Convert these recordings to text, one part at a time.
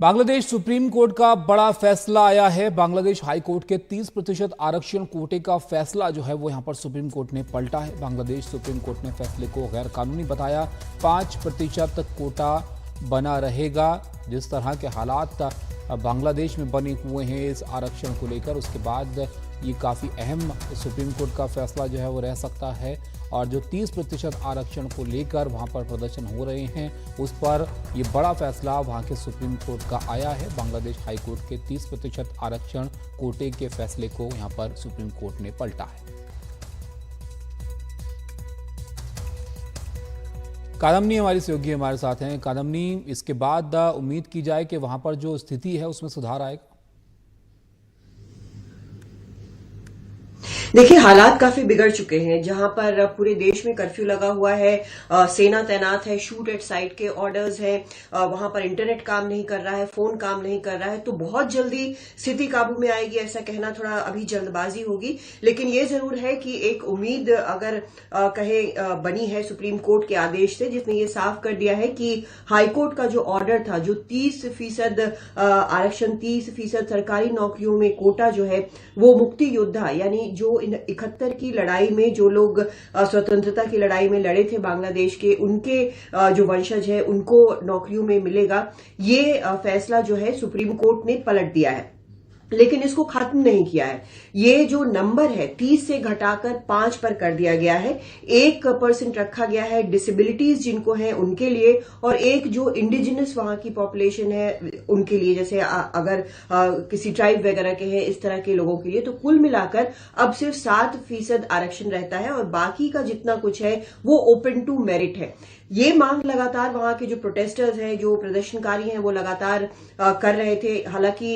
Bangladesh supreme court का बड़ा फैसला आया है। बांग्लादेश हाई कोर्ट के 30% आरक्षण कोटे का फैसला जो है वो यहां पर सुप्रीम कोर्ट ने पलटा है। बांग्लादेश सुप्रीम कोर्ट ने फैसले को गैर कानूनी बताया। 5% कोटा बना रहेगा। जिस तरह के हालात बांग्लादेश में बने हुए हैं इस आरक्षण को लेकर, उसके बाद ये काफ़ी अहम सुप्रीम कोर्ट का फैसला जो है वो रह सकता है। और जो 30% आरक्षण को लेकर वहां पर प्रदर्शन हो रहे हैं, उस पर ये बड़ा फैसला वहां के सुप्रीम कोर्ट का आया है। बांग्लादेश हाई कोर्ट के 30% आरक्षण कोटे के फैसले को यहां पर सुप्रीम कोर्ट ने पलटा है। कादम्नी हमारी सहयोगी हमारे साथ हैं। कादम्नी, इसके बाद उम्मीद की जाए कि वहां पर जो स्थिति है उसमें सुधार आएगा। देखिए, हालात काफी बिगड़ चुके हैं। जहां पर पूरे देश में कर्फ्यू लगा हुआ है, सेना तैनात है, शूट एट साइट के ऑर्डर्स हैं, वहां पर इंटरनेट काम नहीं कर रहा है, फोन काम नहीं कर रहा है, तो बहुत जल्दी स्थिति काबू में आएगी ऐसा कहना थोड़ा अभी जल्दबाजी होगी। लेकिन ये जरूर है कि एक उम्मीद अगर बनी है सुप्रीम कोर्ट के आदेश से, जिसने ये साफ कर दिया है कि हाईकोर्ट का जो ऑर्डर था, जो 30% आरक्षण, 30% सरकारी नौकरियों में कोटा जो है वो मुक्ति योद्धा, यानी जो 71 की लड़ाई में जो लोग स्वतंत्रता की लड़ाई में लड़े थे बांग्लादेश के, उनके जो वंशज है उनको नौकरियों में मिलेगा। ये फैसला जो है सुप्रीम कोर्ट ने पलट दिया है, लेकिन इसको खत्म नहीं किया है। ये जो नंबर है 30 से घटाकर 5 पर कर दिया गया है। 1% रखा गया है डिसेबिलिटीज जिनको है उनके लिए, और एक जो इंडिजिनस वहां की पॉपुलेशन है उनके लिए, जैसे अगर किसी ट्राइब वगैरह के हैं इस तरह के लोगों के लिए। तो कुल मिलाकर अब सिर्फ 7% आरक्षण रहता है और बाकी का जितना कुछ है वो ओपन टू मेरिट है। ये मांग लगातार वहां के जो प्रोटेस्टर्स हैं, जो प्रदर्शनकारी हैं, वो लगातार कर रहे थे। हालांकि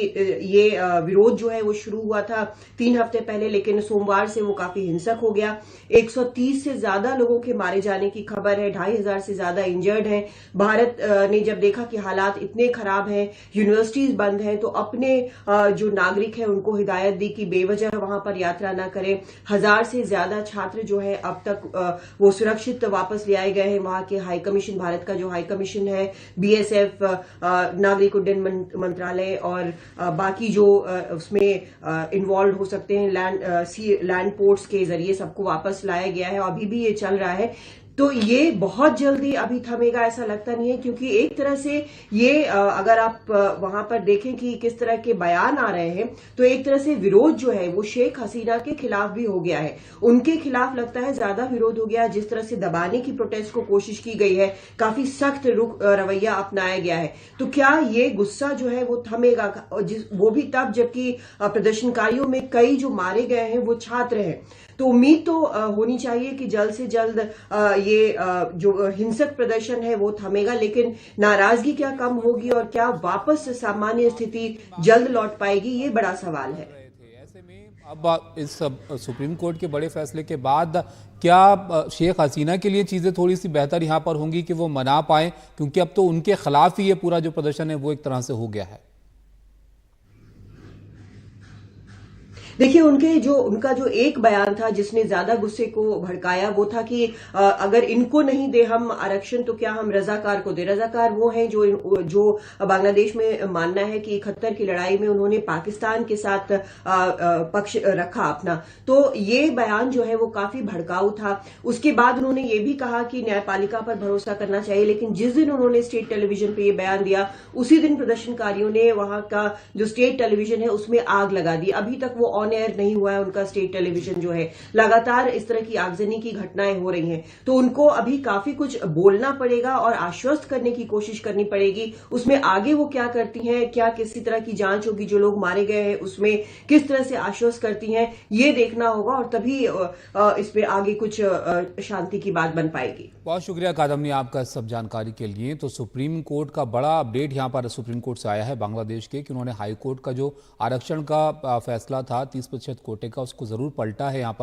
ये विरोध जो है वो शुरू हुआ था 3 हफ्ते पहले, लेकिन सोमवार से वो काफी हिंसक हो गया। 130 से ज्यादा लोगों के मारे जाने की खबर है, 2,500 से ज्यादा इंजर्ड हैं। भारत ने जब देखा कि हालात इतने खराब हैं, यूनिवर्सिटीज बंद हैं, तो अपने जो नागरिक हैं उनको हिदायत दी कि बेवजह वहां पर यात्रा न करें। 1000 से ज्यादा छात्र जो है अब तक वो सुरक्षित वापस ले आए गए हैं। वहां के हाई कमीशन, भारत का जो हाई कमीशन है, बीएसएफ, नागरिक उड्डयन मंत्रालय और बाकी जो उसमें इन्वॉल्व हो सकते हैं, लैंड पोर्ट्स के जरिए सबको वापस लाया गया है। अभी भी ये चल रहा है, तो ये बहुत जल्दी अभी थमेगा ऐसा लगता नहीं है, क्योंकि एक तरह से ये अगर आप वहां पर देखें कि किस तरह के बयान आ रहे हैं, तो एक तरह से विरोध जो है वो शेख हसीना के खिलाफ भी हो गया है। उनके खिलाफ लगता है ज्यादा विरोध हो गया। जिस तरह से दबाने की प्रोटेस्ट को कोशिश की गई है, काफी सख्त रवैया अपनाया गया है, तो क्या ये गुस्सा जो है वो थमेगा? वो भी तब जबकि प्रदर्शनकारियों में कई जो मारे गए हैं वो छात्र हैं। तो उम्मीद तो होनी चाहिए कि जल्द से जल्द ये जो हिंसक प्रदर्शन है वो थमेगा, लेकिन नाराजगी क्या कम होगी और क्या वापस सामान्य स्थिति जल्द लौट पाएगी, ये बड़ा सवाल है। ऐसे में अब इस सुप्रीम कोर्ट के बड़े फैसले के बाद क्या शेख हसीना के लिए चीजें थोड़ी सी बेहतर यहां पर होंगी कि वो मना पाए, क्योंकि अब तो उनके खिलाफ ही ये पूरा जो प्रदर्शन है वो एक तरह से हो गया है। देखिए, उनका जो एक बयान था जिसने ज्यादा गुस्से को भड़काया, वो था कि अगर इनको नहीं दे हम आरक्षण तो क्या हम रजाकार को दे। रजाकार वो हैं जो बांग्लादेश में मानना है कि 71 की लड़ाई में उन्होंने पाकिस्तान के साथ पक्ष रखा अपना। तो ये बयान जो है वो काफी भड़काऊ था। उसके बाद उन्होंने ये भी कहा कि न्यायपालिका पर भरोसा करना चाहिए, लेकिन जिस दिन उन्होंने स्टेट टेलीविजन पे ये बयान दिया, उसी दिन प्रदर्शनकारियों ने वहां का जो स्टेट टेलीविजन है उसमें आग लगा दी। अभी तक वो ऑन एयर नहीं हुआ है उनका स्टेट टेलीविजन जो है। लगातार इस तरह की आगजनी की घटनाएं हो रही हैं, तो उनको अभी काफी कुछ बोलना पड़ेगा और आश्वस्त करने की कोशिश करनी पड़ेगी। उसमें आगे वो क्या करती हैं, क्या किसी तरह की जांच होगी, जो लोग मारे गए हैं उसमें किस तरह से आश्वस्त करती हैं, ये देखना होगा, और तभी इस पे आगे कुछ शांति की बात बन पाएगी। बहुत शुक्रिया कादम्नी आपका सब जानकारी के लिए। तो सुप्रीम कोर्ट का बड़ा अपडेट यहाँ पर सुप्रीम कोर्ट से आया है बांग्लादेश के, कि उन्होंने हाई कोर्ट का जो आरक्षण का फैसला था 30% कोटे का, उसको जरूर पलटा है यहाँ पर।